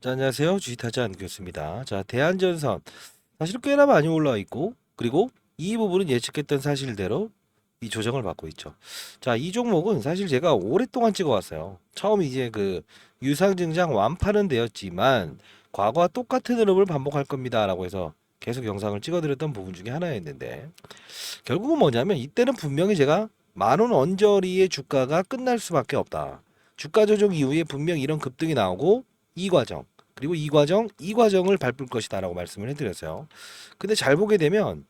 자, 안녕하세요. 주식타자 안교수입니다. 자, 대한전선 사실 꽤나 많이 올라와 있고, 그리고 이 부분은 예측했던 사실대로 이 조정을 받고 있죠. 자, 이 종목은 사실 제가 오랫동안 찍어왔어요. 처음 이제 그 유상증장 완판은 되었지만 과거와 똑같은 흐름을 반복할 겁니다라고 해서 계속 영상을 찍어드렸던 부분 중에 하나였는데, 결국은 뭐냐면 이때는 분명히 제가 만원 언저리의 주가가 끝날 수밖에 없다. 주가 조정 이후에 분명히 이런 급등이 나오고 이 과정, 그리고 이 과정을 밟을 것이다라고 말씀을 해드렸어요. 근데 잘 보게 되면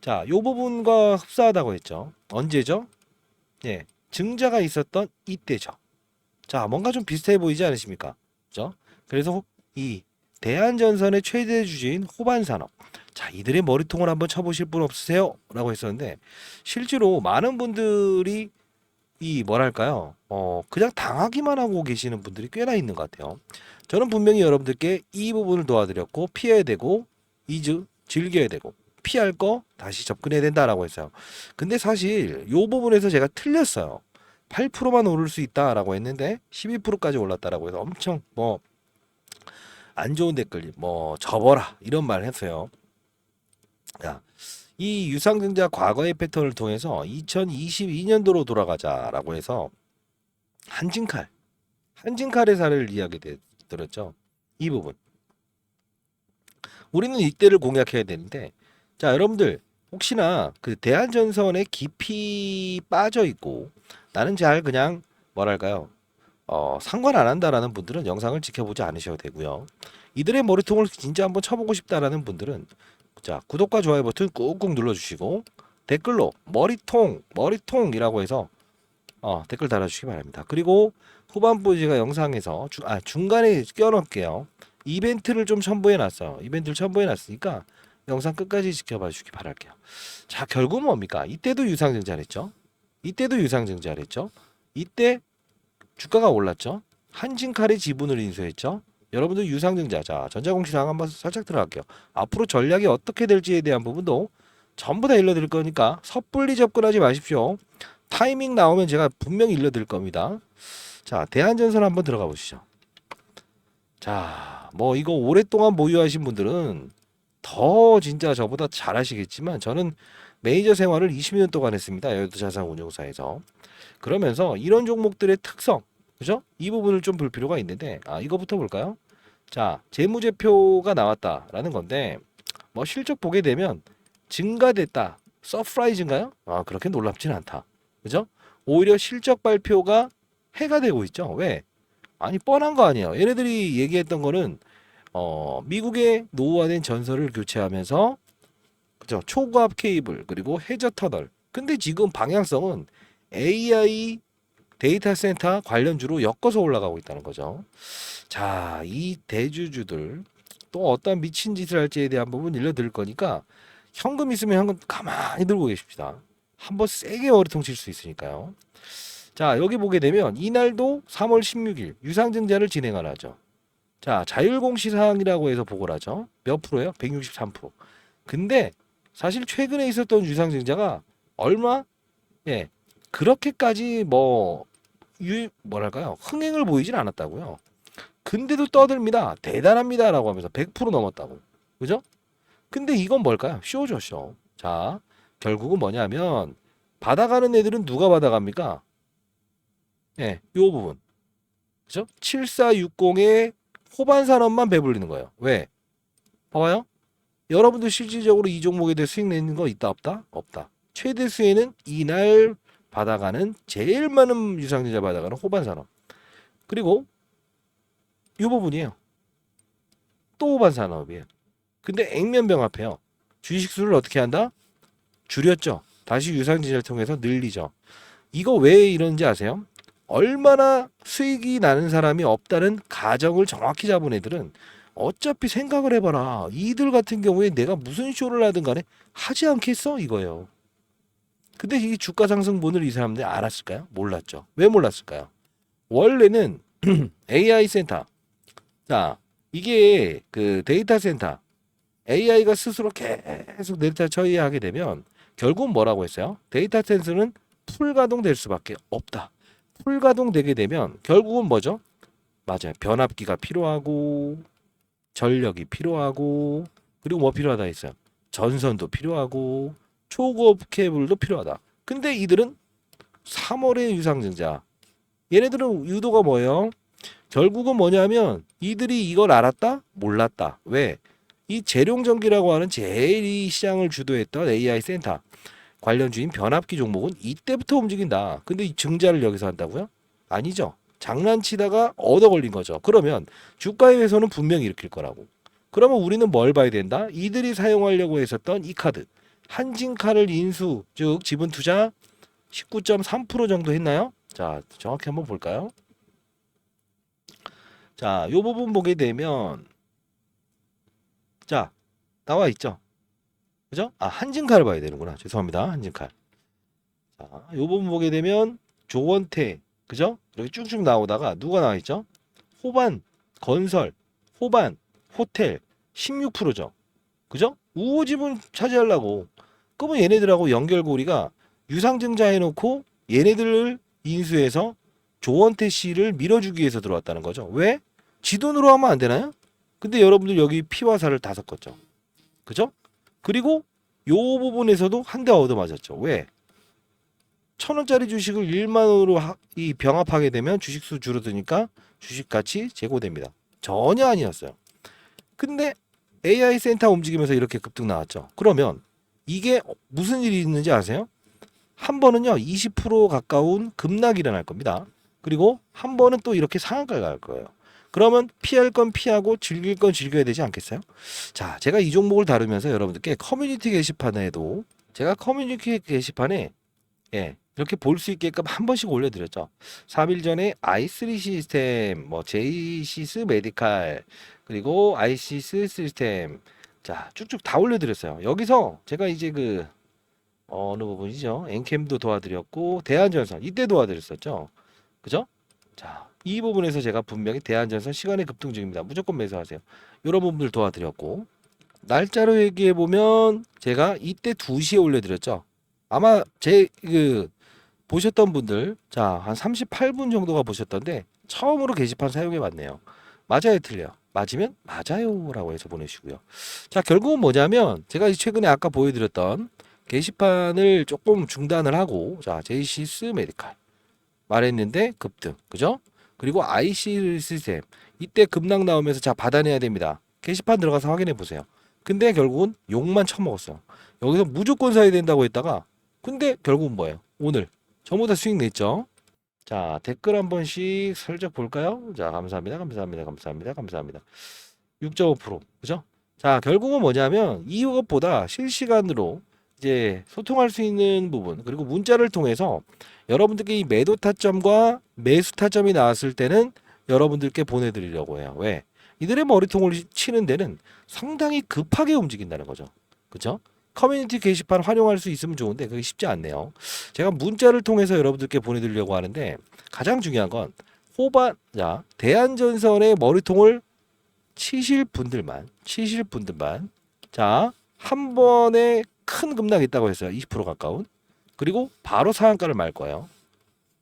자, 요 부분과 흡사하다고 했죠. 언제죠? 예, 증자가 있었던 이때죠. 자, 뭔가 좀 비슷해 보이지 않으십니까? 그죠? 그래서 이 대한전선의 최대 주주인 호반산업. 자, 이들의 머리통을 한번 쳐보실 분 없으세요? 라고 했었는데, 실제로 많은 분들이 이 뭐랄까요? 그냥 당하기만 하고 계시는 분들이 꽤나 있는 것 같아요. 저는 분명히 여러분들께 이 부분을 도와드렸고, 피해야 되고, 즐겨야 되고, 피할 거 다시 접근해야 된다라고 했어요. 근데 사실 요 부분에서 제가 틀렸어요. 8%만 오를 수 있다라고 했는데 12%까지 올랐다라고 해서 엄청 뭐 안 좋은 댓글 뭐 접어라 이런 말 했어요. 야, 이 유상증자 과거의 패턴을 통해서 2022년도로 돌아가자라고 해서 한진칼 한진칼의 사례를 이야기 들었죠. 이 부분 우리는 이때를 공략해야 되는데, 자, 여러분들 혹시나 그 대한전선에 깊이 빠져 있고 나는 잘 그냥 뭐랄까요, 상관 안 한다라는 분들은 영상을 지켜보지 않으셔도 되고요. 이들의 머리통을 진짜 한번 쳐보고 싶다라는 분들은 자, 구독과 좋아요 버튼 꾹꾹 눌러주시고 댓글로 머리통이라고 해서 댓글 달아주시기 바랍니다. 그리고 후반부 제가 영상에서 중간에 껴놓을게요. 이벤트를 좀 첨부해 놨어요. 이벤트를 첨부해 놨으니까 영상 끝까지 지켜봐 주시기 바랄게요. 자, 결국은 뭡니까? 이때도 유상증자했죠. 이때도 유상증자했죠. 이때 주가가 올랐죠. 한진칼의 지분을 인수했죠. 여러분들 유상증자, 자, 전자공시상 한번 살짝 들어갈게요. 앞으로 전략이 어떻게 될지에 대한 부분도 전부 다 일러드릴 거니까 섣불리 접근하지 마십시오. 타이밍 나오면 제가 분명히 일러드릴 겁니다. 자, 대한전선 한번 들어가 보시죠. 자, 뭐 이거 오랫동안 보유하신 분들은 더 진짜 저보다 잘 아시겠지만 저는 매니저 생활을 20년 동안 했습니다. 여의도 자산운용사에서. 그러면서 이런 종목들의 특성, 그죠? 이 부분을 좀 볼 필요가 있는데, 이거부터 볼까요? 자, 재무제표가 나왔다라는 건데, 뭐 실적 보게 되면 증가됐다. 서프라이즈인가요? 그렇게 놀랍진 않다. 그죠? 오히려 실적 발표가 해가 되고 있죠. 왜? 아니, 뻔한 거 아니에요. 얘네들이 얘기했던 거는 미국의 노후화된 전선을 교체하면서 그죠? 초고압 케이블 그리고 해저 터널. 근데 지금 방향성은 AI 데이터 센터 관련주로 엮어서 올라가고 있다는 거죠. 자, 이 대주주들 또 어떤 미친 짓을 할지에 대한 부분 일러드릴 거니까 현금 있으면 현금 가만히 들고 계십시다. 한번 세게 머리통 칠 수 있으니까요. 자, 여기 보게 되면 이날도 3월 16일 유상증자를 진행하라죠. 자, 자율공시사항이라고 해서 보고를 하죠. 몇 프로예요? 163%. 근데 사실 최근에 있었던 유상증자가 얼마? 예, 그렇게까지 뭐랄까요? 흥행을 보이진 않았다고요. 근데도 떠듭니다. 대단합니다라고 하면서 100% 넘었다고. 그죠? 근데 이건 뭘까요? 쇼죠, 쇼. 자, 결국은 뭐냐면 받아가는 애들은 누가 받아갑니까? 예, 요 부분. 그죠? 7460의 호반 산업만 배불리는 거예요. 왜? 봐봐요. 여러분들 실질적으로 이 종목에 대해 수익 내는 거 있다 없다? 없다. 최대 수혜는 이날 받아가는 제일 많은 유상증자 받아가는 호반 산업. 그리고 이 부분이에요. 또 호반 산업이에요. 근데 액면병합해요. 주식수를 어떻게 한다? 줄였죠. 다시 유상증자를 통해서 늘리죠. 이거 왜 이런지 아세요? 얼마나 수익이 나는 사람이 없다는 가정을 정확히 잡은 애들은 어차피 생각을 해봐라. 이들 같은 경우에 내가 무슨 쇼를 하든 간에 하지 않겠어? 이거예요. 근데 이 주가 상승분을 이 사람들이 알았을까요? 몰랐죠. 왜 몰랐을까요? 원래는 AI 센터. 자, 이게 그 데이터 센터. AI가 스스로 계속 데이터 처리하게 되면 결국 뭐라고 했어요? 데이터 센서는 풀 가동될 수밖에 없다. 풀 가동되게 되면 결국은 뭐죠? 맞아요. 변압기가 필요하고 전력이 필요하고 그리고 뭐 필요하다 했어요. 전선도 필요하고 초고업 케이블도 필요하다. 근데 이들은 3월의 유상증자. 얘네들은 유도가 뭐예요? 결국은 뭐냐면 이들이 이걸 알았다? 몰랐다. 왜? 이 재룡전기라고 하는 제일 이 시장을 주도했던 AI 센터 관련주인 변압기 종목은 이때부터 움직인다. 근데 이 증자를 여기서 한다고요? 아니죠. 장난치다가 얻어 걸린 거죠. 그러면 주가의 훼손은 분명히 일으킬 거라고. 그러면 우리는 뭘 봐야 된다? 이들이 사용하려고 했었던 이 카드. 한진카를 인수, 즉 지분 투자 19.3% 정도 했나요? 자, 정확히 한번 볼까요? 자, 요 부분 보게 되면 자, 나와 있죠. 그죠? 아, 한진카를 봐야 되는구나. 죄송합니다. 한진카. 자, 요 부분 보게 되면 조원태, 그죠? 이렇게 쭉쭉 나오다가 누가 나와 있죠? 호반, 건설, 호반, 호텔 16%죠. 그죠? 우호 지분 차지하려고. 그러면 얘네들하고 연결고리가 유상증자 해놓고 얘네들을 인수해서 조원태 씨를 밀어주기 위해서 들어왔다는 거죠. 왜? 지 돈으로 하면 안 되나요? 근데 여러분들 여기 피와 살을 다 섞었죠. 그죠? 그리고 요 부분에서도 한 대 얻어맞았죠. 왜? 1,000원짜리 주식을 1만 원으로 이 병합하게 되면 주식수 줄어드니까 주식가치 제고됩니다. 전혀 아니었어요. 근데 AI 센터 움직이면서 이렇게 급등 나왔죠. 그러면 이게 무슨 일이 있는지 아세요? 한 번은요 20% 가까운 급락이 일어날 겁니다. 그리고 한 번은 또 이렇게 상한가가 갈 거예요. 그러면 피할 건 피하고 즐길 건 즐겨야 되지 않겠어요? 자, 제가 이 종목을 다루면서 여러분들께 커뮤니티 게시판에도 제가 커뮤니티 게시판에 예, 이렇게 볼 수 있게끔 한 번씩 올려드렸죠. 3일 전에 i3 시스템, 뭐 제이시스 메디칼, 그리고 아이시스 시스템, 자 쭉쭉 다 올려드렸어요. 여기서 제가 이제 그 어느 부분이죠? 엔캠도 도와드렸고 대한전선 이때 도와드렸었죠. 그죠? 자, 이 부분에서 제가 분명히 대한전선 시간의 급등 중입니다. 무조건 매수하세요. 이런 부분들 도와드렸고 날짜로 얘기해 보면 제가 이때 2시에 올려드렸죠. 아마 제 그 보셨던 분들 자 한 38분 정도가 보셨던데 처음으로 게시판 사용해 봤네요. 맞아요, 틀려? 맞으면 맞아요라고 해서 보내시고요. 자, 결국은 뭐냐면 제가 최근에 아까 보여드렸던 게시판을 조금 중단을 하고 자 제이시스 메디칼 말했는데 급등, 그죠? 그리고 IC 시스템 이때 급락 나오면서 자 받아내야 됩니다. 게시판 들어가서 확인해 보세요. 근데 결국은 욕만 처먹었어요. 여기서 무조건 사야 된다고 했다가 근데 결국은 뭐예요? 오늘 전부 다 수익 냈죠. 자, 댓글 한 번씩 살짝 볼까요? 자, 감사합니다. 감사합니다. 감사합니다. 감사합니다. 6.5% 그죠? 자, 결국은 뭐냐면 이것보다 실시간으로 이제 소통할 수 있는 부분 그리고 문자를 통해서 여러분들께 이 매도 타점과 매수 타점이 나왔을 때는 여러분들께 보내드리려고 해요. 왜? 이들의 머리통을 치는 데는 상당히 급하게 움직인다는 거죠. 그죠? 커뮤니티 게시판 활용할 수 있으면 좋은데 그게 쉽지 않네요. 제가 문자를 통해서 여러분들께 보내드리려고 하는데 가장 중요한 건 자, 대한전선의 머리통을 치실 분들만 자, 한 번에 큰 급락이 있다고 했어요. 20% 가까운. 그리고 바로 상한가를 말 거예요.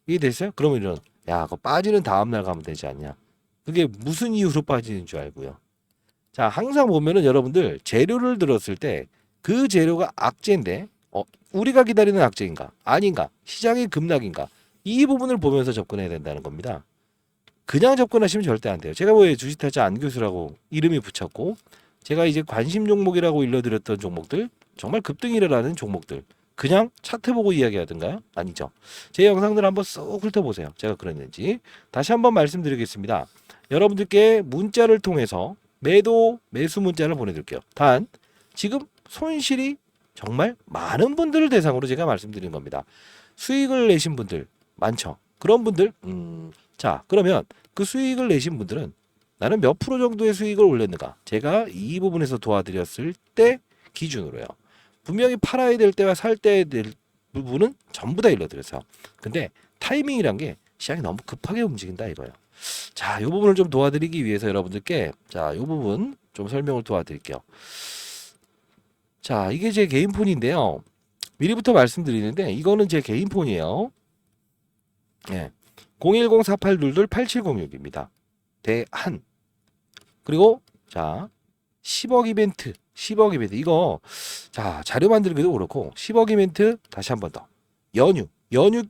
이해됐어요? 그러면 이런 야, 그거 빠지는 다음 날 가면 되지 않냐? 그게 무슨 이유로 빠지는 줄 알고요. 자, 항상 보면은 여러분들 재료를 들었을 때 그 재료가 악재인데 우리가 기다리는 악재인가? 아닌가? 시장의 급락인가? 이 부분을 보면서 접근해야 된다는 겁니다. 그냥 접근하시면 절대 안 돼요. 제가 왜 주식타자 안 교수라고 이름이 붙였고 제가 이제 관심 종목이라고 일러드렸던 종목들 정말 급등이 일어나는 종목들 그냥 차트 보고 이야기하던가요? 아니죠. 제 영상들 한번 쏙 훑어보세요. 제가 그랬는지 다시 한번 말씀드리겠습니다. 여러분들께 문자를 통해서 매도 매수 문자를 보내드릴게요. 단 지금 손실이 정말 많은 분들을 대상으로 제가 말씀드리는 겁니다. 수익을 내신 분들 많죠. 그런 분들 자, 그러면 그 수익을 내신 분들은 나는 몇 프로 정도의 수익을 올렸는가? 제가 이 부분에서 도와드렸을 때 기준으로요. 분명히 팔아야 될 때와 살 때 될 부분은 전부 다 일러드렸어요. 근데 타이밍이란 게 시장이 너무 급하게 움직인다 이거예요. 자, 이 부분을 좀 도와드리기 위해서 여러분들께 자, 이 부분 좀 설명을 도와드릴게요. 자, 이게 제 개인 폰인데요. 미리부터 말씀드리는데 이거는 제 개인 폰이에요. 예. 010-4822-8706입니다. 대한. 그리고 자 10억 이벤트, 10억 이벤트 이거 자 자료 만들기도 그렇고 10억 이벤트 다시 한 번 더. 연유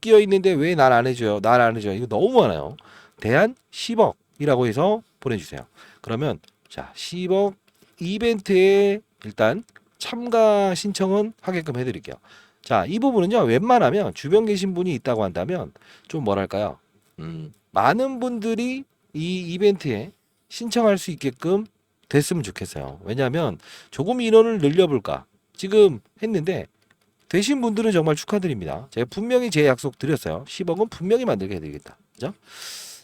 끼어 있는데 왜 날 안 해줘요? 날 안 해줘요. 이거 너무 많아요. 대한 10억이라고 해서 보내주세요. 그러면 자 10억 이벤트에 일단 참가 신청은 하게끔 해드릴게요. 자, 이 부분은요, 웬만하면 주변 계신 분이 있다고 한다면 좀 뭐랄까요, 많은 분들이 이 이벤트에 신청할 수 있게끔 됐으면 좋겠어요. 왜냐하면 조금 인원을 늘려볼까 지금 했는데 되신 분들은 정말 축하드립니다. 제가 분명히 제 약속 드렸어요. 10억은 분명히 만들게 해드리겠다. 그죠?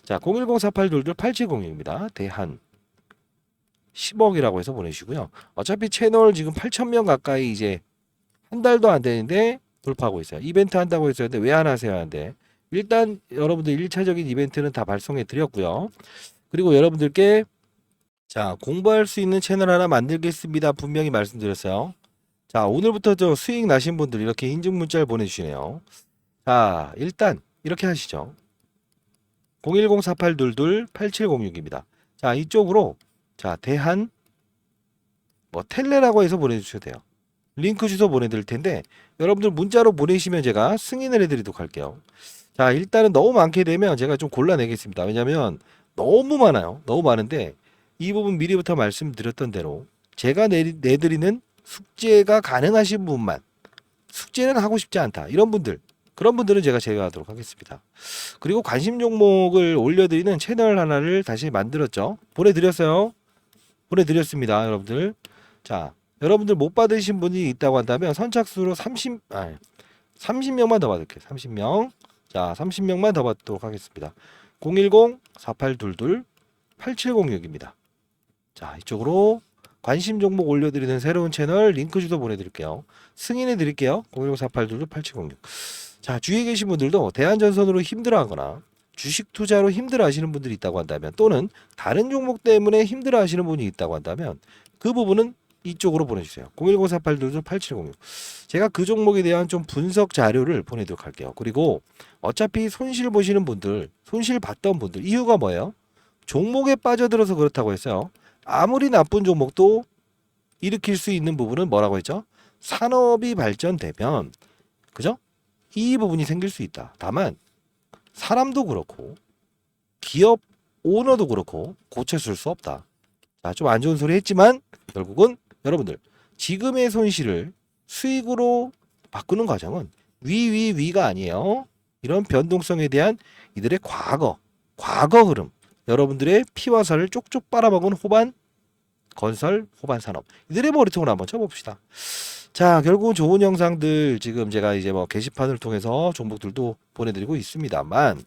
자, 010-4822-8706입니다. 대한 10억이라고 해서 보내시고요. 어차피 채널 지금 8,000명 가까이 이제 한 달도 안 되는데 돌파하고 있어요. 이벤트 한다고 했었는데 왜 안 하세요? 하는데 일단 여러분들 1차적인 이벤트는 다 발송해 드렸고요. 그리고 여러분들께 자 공부할 수 있는 채널 하나 만들겠습니다. 분명히 말씀드렸어요. 자 오늘부터 저 수익 나신 분들 이렇게 인증 문자를 보내주시네요. 자 일단 이렇게 하시죠. 010-4822-8706입니다. 자 이쪽으로 자 대한 뭐 텔레라고 해서 보내주셔도 돼요. 링크 주소 보내드릴 텐데 여러분들 문자로 보내시면 제가 승인을 해드리도록 할게요. 자 일단은 너무 많게 되면 제가 좀 골라내겠습니다. 왜냐면 너무 많아요. 너무 많은데 이 부분 미리부터 말씀드렸던 대로 제가 내드리는 숙제가 가능하신 분만, 숙제는 하고 싶지 않다 이런 분들, 그런 분들은 제가 제외하도록 하겠습니다. 그리고 관심 종목을 올려드리는 채널 하나를 다시 만들었죠. 보내드렸어요. 보내드렸습니다 여러분들. 자 여러분들 못 받으신 분이 있다고 한다면 선착순으로 30명만 더 받을게요. 30명. 자, 30명만 더 받도록 하겠습니다. 010-4822-8706입니다. 자, 이쪽으로 관심 종목 올려드리는 새로운 채널 링크 주소 보내드릴게요. 승인해 드릴게요. 010-4822-8706. 자, 주위에 계신 분들도 대한전선으로 힘들어하거나 주식 투자로 힘들어하시는 분들이 있다고 한다면 또는 다른 종목 때문에 힘들어하시는 분이 있다고 한다면 그 부분은 이쪽으로 보내주세요. 010-4822-8706. 제가 그 종목에 대한 좀 분석 자료를 보내도록 할게요. 그리고 어차피 손실 보시는 분들, 손실 봤던 분들 이유가 뭐예요? 종목에 빠져들어서 그렇다고 했어요. 아무리 나쁜 종목도 일으킬 수 있는 부분은 뭐라고 했죠? 산업이 발전되면 그죠? 이 부분이 생길 수 있다. 다만 사람도 그렇고 기업 오너도 그렇고 고쳐줄 수 없다. 자, 좀 안 좋은 소리 했지만 결국은 여러분들 지금의 손실을 수익으로 바꾸는 과정은 위가 아니에요. 이런 변동성에 대한 이들의 과거 흐름, 여러분들의 피와 살을 쪽쪽 빨아먹은 호반 건설, 호반 산업 이들의 머리통을 한번 쳐봅시다. 자 결국은 좋은 영상들 지금 제가 이제 뭐 게시판을 통해서 종목들도 보내드리고 있습니다만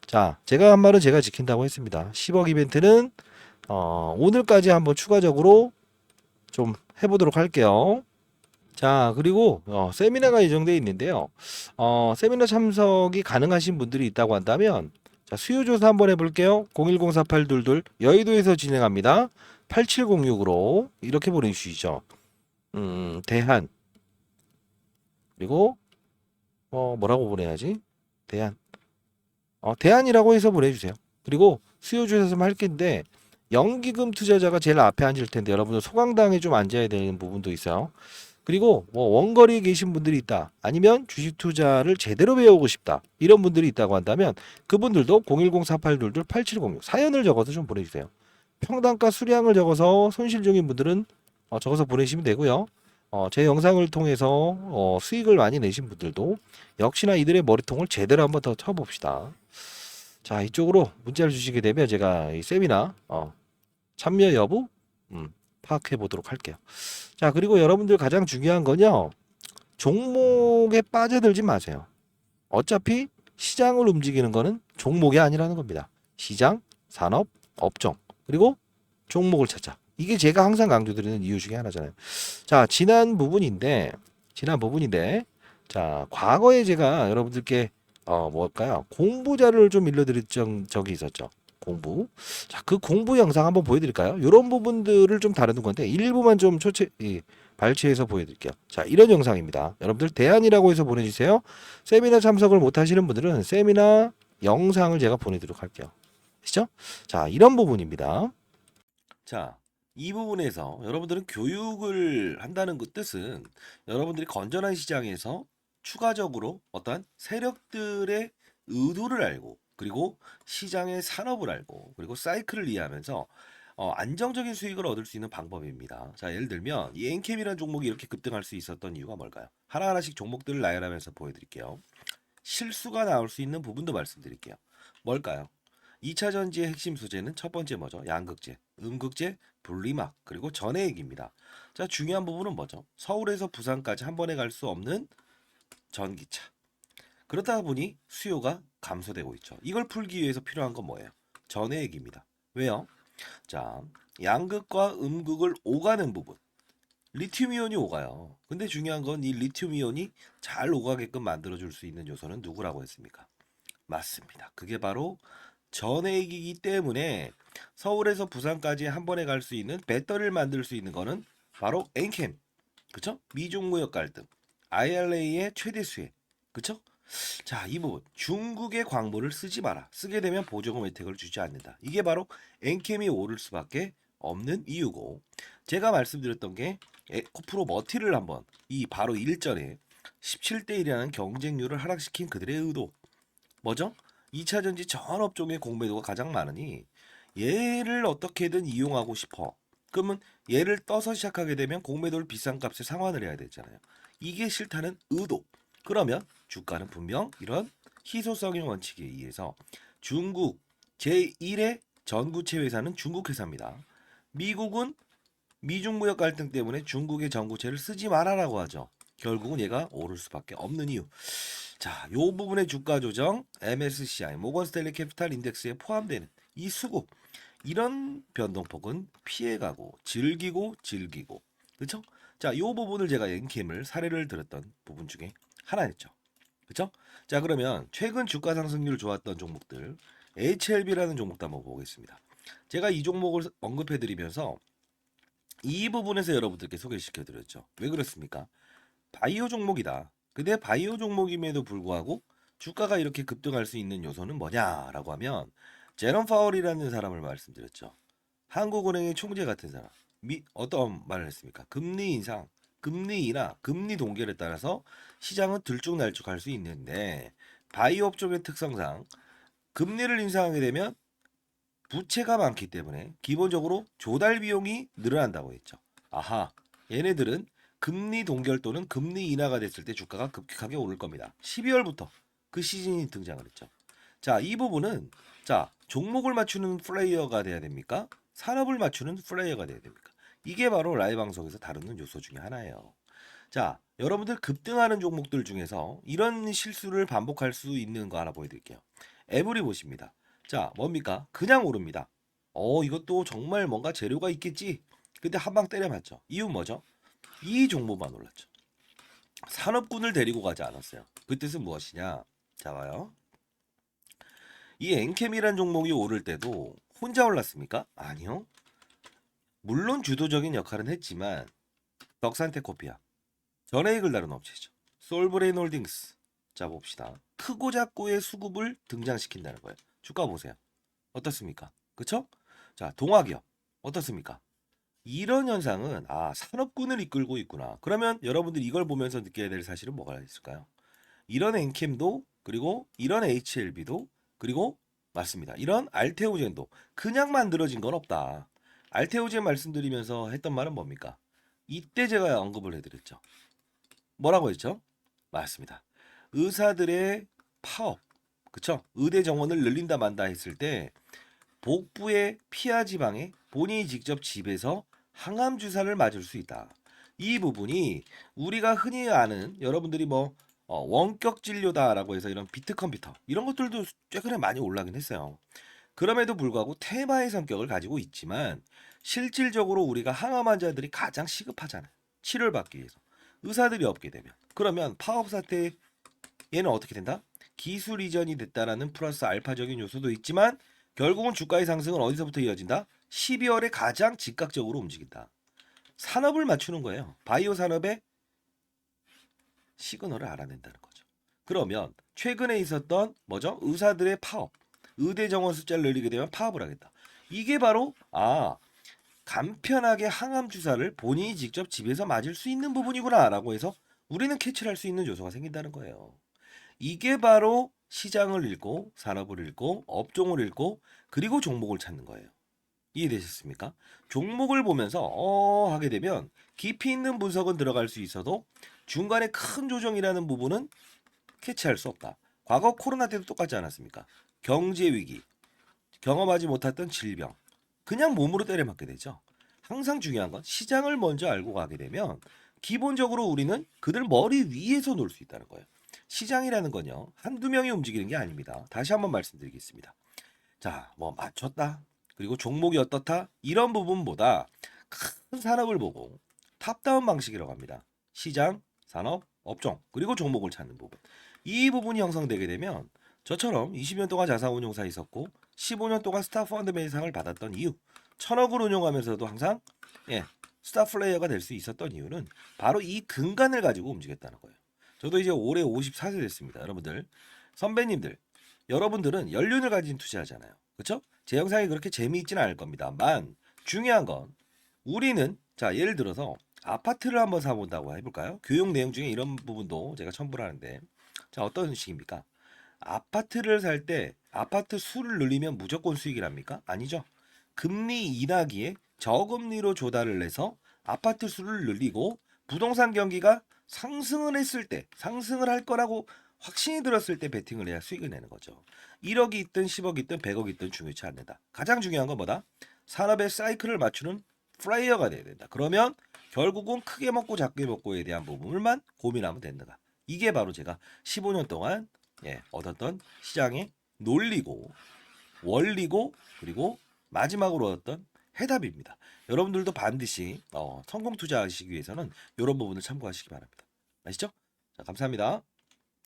자 제가 한 말은 제가 지킨다고 했습니다. 10억 이벤트는 오늘까지 한번 추가적으로 좀 해보도록 할게요. 자 그리고 세미나가 예정되어 있는데요. 세미나 참석이 가능하신 분들이 있다고 한다면 자 수요조사 한번 해볼게요. 010-4822 여의도에서 진행합니다. 8706으로 이렇게 보내주시죠. 대한 그리고 뭐라고 보내야지? 대한이라고 해서 보내주세요. 그리고 수요조사 좀 할 텐데 연기금 투자자가 제일 앞에 앉을 텐데 여러분들 소강당에 좀 앉아야 되는 부분도 있어요. 그리고 뭐 원거리에 계신 분들이 있다. 아니면 주식 투자를 제대로 배우고 싶다. 이런 분들이 있다고 한다면 그분들도 010-4822-8706 사연을 적어서 좀 보내주세요. 평단가 수량을 적어서 손실 중인 분들은 적어서 보내시면 되고요. 제 영상을 통해서 수익을 많이 내신 분들도 역시나 이들의 머리통을 제대로 한번 더 쳐봅시다. 자 이쪽으로 문자를 주시게 되면 제가 이 세미나 참여 여부 파악해 보도록 할게요. 자 그리고 여러분들 가장 중요한 건요 종목에 빠져들지 마세요. 어차피 시장을 움직이는 거는 종목이 아니라는 겁니다. 시장, 산업, 업종 그리고 종목을 찾자. 이게 제가 항상 강조드리는 이유 중에 하나잖아요. 자 지난 부분인데 자 과거에 제가 여러분들께 뭘까요? 공부 자료를 좀 일러드린 적이 있었죠. 공부. 자, 그 공부 영상 한번 보여드릴까요? 이런 부분들을 좀 다루는 건데 일부만 좀 발췌해서 보여드릴게요. 자, 이런 영상입니다. 여러분들 대안이라고 해서 보내주세요. 세미나 참석을 못하시는 분들은 세미나 영상을 제가 보내드리도록 할게요. 아시죠? 자, 이런 부분입니다. 자, 이 부분에서 여러분들은 교육을 한다는 그 뜻은 여러분들이 건전한 시장에서 추가적으로 어떤 세력들의 의도를 알고 그리고 시장의 산업을 알고 그리고 사이클을 이해하면서 안정적인 수익을 얻을 수 있는 방법입니다. 자, 예를 들면 이 엔캠이라는 종목이 이렇게 급등할 수 있었던 이유가 뭘까요? 하나하나씩 종목들을 나열하면서 보여드릴게요. 실수가 나올 수 있는 부분도 말씀드릴게요. 뭘까요? 2차 전지의 핵심 소재는 첫 번째 뭐죠? 양극재, 음극재, 분리막, 그리고 전해액입니다. 자, 중요한 부분은 뭐죠? 서울에서 부산까지 한 번에 갈 수 없는 전기차. 그렇다 보니 수요가 감소되고 있죠. 이걸 풀기 위해서 필요한 건 뭐예요? 전해액입니다. 왜요? 자, 양극과 음극을 오가는 부분. 리튬 이온이 오가요. 근데 중요한 건 이 리튬 이온이 잘 오가게끔 만들어줄 수 있는 요소는 누구라고 했습니까? 맞습니다. 그게 바로 전해액이기 때문에 서울에서 부산까지 한 번에 갈 수 있는 배터리를 만들 수 있는 거는 바로 엔캠. 그쵸? 미중무역 갈등. IRA의 최대 수혜. 그쵸? 자, 이 부분. 중국의 광물을 쓰지 마라. 쓰게 되면 보조금 혜택을 주지 않는다. 이게 바로 엔캠이 오를 수밖에 없는 이유고, 제가 말씀드렸던 게 코프로 머티를 한번 이 바로 일전에 17대 1이라는 경쟁률을 하락시킨 그들의 의도. 뭐죠? 2차 전지 전 업종의 공매도가 가장 많으니 얘를 어떻게든 이용하고 싶어. 그러면 얘를 떠서 시작하게 되면 공매도를 비싼 값에 상환을 해야 되잖아요. 이게 싫다는 의도. 그러면 주가는 분명 이런 희소성의 원칙에 의해서 중국 제1의 전구체 회사는 중국 회사입니다. 미국은 미중 무역 갈등 때문에 중국의 전구체를 쓰지 말아라고 하죠. 결국은 얘가 오를 수밖에 없는 이유. 자, 요 부분의 주가 조정 MSCI 모건 스탠리 캐피탈 인덱스에 포함되는 이 수급 이런 변동폭은 피해가고 즐기고 그렇죠? 자, 요 부분을 제가 엔캠을 사례를 들었던 부분 중에 하나였죠. 그렇죠? 자, 그러면 최근 주가 상승률 좋았던 종목들 HLB라는 종목도 한번 보겠습니다. 제가 이 종목을 언급해 드리면서 이 부분에서 여러분들께 소개시켜 드렸죠. 왜 그렇습니까? 바이오 종목이다. 근데 바이오 종목임에도 불구하고 주가가 이렇게 급등할 수 있는 요소는 뭐냐라고 하면 제롬 파월이라는 사람을 말씀드렸죠. 한국은행의 총재 같은 사람. 어떤 말을 했습니까? 금리 인상, 금리 인하, 금리 동결에 따라서 시장은 들쭉날쭉할 수 있는데 바이오 업종의 특성상 금리를 인상하게 되면 부채가 많기 때문에 기본적으로 조달 비용이 늘어난다고 했죠. 아하, 얘네들은 금리 동결 또는 금리 인하가 됐을 때 주가가 급격하게 오를 겁니다. 12월부터 그 시즌이 등장을 했죠. 자, 이 부분은 자, 종목을 맞추는 플레이어가 돼야 됩니까? 산업을 맞추는 플레이어가 돼야 됩니까? 이게 바로 라이브 방송에서 다루는 요소 중에 하나예요. 자, 여러분들 급등하는 종목들 중에서 이런 실수를 반복할 수 있는 거 하나 보여드릴게요. 에브리 보십니다. 자, 뭡니까? 그냥 오릅니다. 이것도 정말 뭔가 재료가 있겠지. 근데 한 방 때려맞죠. 이유 뭐죠? 이 종목만 올랐죠. 산업군을 데리고 가지 않았어요. 그 뜻은 무엇이냐? 자, 봐요. 이 엔캠이란 종목이 오를 때도 혼자 올랐습니까? 아니요. 물론 주도적인 역할은 했지만 덕산테코피아, 전해익을 다룬 업체죠. 솔브레인 홀딩스. 자, 봅시다. 크고 작고의 수급을 등장시킨다는 거예요. 주가 보세요. 어떻습니까? 그쵸? 자, 동화기업 어떻습니까? 이런 현상은 산업군을 이끌고 있구나. 그러면 여러분들이 이걸 보면서 느껴야 될 사실은 뭐가 있을까요? 이런 엔캠도 그리고 이런 HLB도 그리고 맞습니다. 이런 알테오젠도 그냥 만들어진 건 없다. 알테오젠 말씀드리면서 했던 말은 뭡니까? 이때 제가 언급을 해드렸죠. 뭐라고 했죠? 맞습니다. 의사들의 파업, 그쵸? 의대 정원을 늘린다 만다 했을 때 복부의 피하 지방에 본인이 직접 집에서 항암 주사를 맞을 수 있다. 이 부분이 우리가 흔히 아는 여러분들이 원격 진료다라고 해서 이런 비트 컴퓨터 이런 것들도 최근에 많이 올라긴 했어요. 그럼에도 불구하고 테마의 성격을 가지고 있지만 실질적으로 우리가 항암 환자들이 가장 시급하잖아요. 치료를 받기 위해서. 의사들이 없게 되면 그러면 파업 사태 얘는 어떻게 된다? 기술 이전이 됐다라는 플러스 알파적인 요소도 있지만 결국은 주가의 상승은 어디서부터 이어진다? 12월에 가장 즉각적으로 움직인다. 산업을 맞추는 거예요. 바이오 산업의 시그널을 알아낸다는 거죠. 그러면 최근에 있었던 뭐죠? 의사들의 파업. 의대 정원 숫자를 늘리게 되면 파업을 하겠다. 이게 바로 간편하게 항암 주사를 본인이 직접 집에서 맞을 수 있는 부분이구나라고 해서 우리는 캐치를 할 수 있는 요소가 생긴다는 거예요. 이게 바로 시장을 읽고 산업을 읽고 업종을 읽고 그리고 종목을 찾는 거예요. 이해되셨습니까? 종목을 보면서 하게 되면 깊이 있는 분석은 들어갈 수 있어도 중간에 큰 조정이라는 부분은 캐치할 수 없다. 과거 코로나 때도 똑같지 않았습니까? 경제 위기, 경험하지 못했던 질병, 그냥 몸으로 때려맞게 되죠. 항상 중요한 건 시장을 먼저 알고 가게 되면 기본적으로 우리는 그들 머리 위에서 놀 수 있다는 거예요. 시장이라는 건요, 한두 명이 움직이는 게 아닙니다. 다시 한번 말씀드리겠습니다. 자, 뭐 맞췄다. 그리고 종목이 어떻다. 이런 부분보다 큰 산업을 보고 탑다운 방식이라고 합니다. 시장, 산업, 업종, 그리고 종목을 찾는 부분. 이 부분이 형성되게 되면 저처럼 20년 동안 자산운용사 있었고 15년 동안 스타 펀드 매상을 받았던 이유, 1000억을 운용하면서도 항상 스타 플레이어가 될 수 있었던 이유는 바로 이 근간을 가지고 움직였다는 거예요. 저도 이제 올해 54세 됐습니다. 여러분들, 선배님들, 여러분들은 연륜을 가진 투자하잖아요. 그렇죠? 제 영상이 그렇게 재미있지는 않을 겁니다만 중요한 건 우리는 자 예를 들어서 아파트를 한번 사본다고 해볼까요? 교육 내용 중에 이런 부분도 제가 첨부를 하는데 자 어떤 식입니까? 아파트를 살 때 아파트 수를 늘리면 무조건 수익이랍니까? 아니죠. 금리 인하기에 저금리로 조달을 해서 아파트 수를 늘리고 부동산 경기가 상승을 했을 때 상승을 할 거라고 확신이 들었을 때 베팅을 해야 수익을 내는 거죠. 1억이 있든 10억이 있든 100억이 있든 중요치 않는다. 가장 중요한 건 뭐다? 산업의 사이클을 맞추는 플레이어가 돼야 된다. 그러면 결국은 크게 먹고 작게 먹고에 대한 부분을만 고민하면 된다. 이게 바로 제가 15년 동안 얻었던 시장의 논리고 원리고 그리고 마지막으로 얻었던 해답입니다. 여러분들도 반드시 성공 투자하시기 위해서는 이런 부분을 참고하시기 바랍니다. 아시죠? 자, 감사합니다.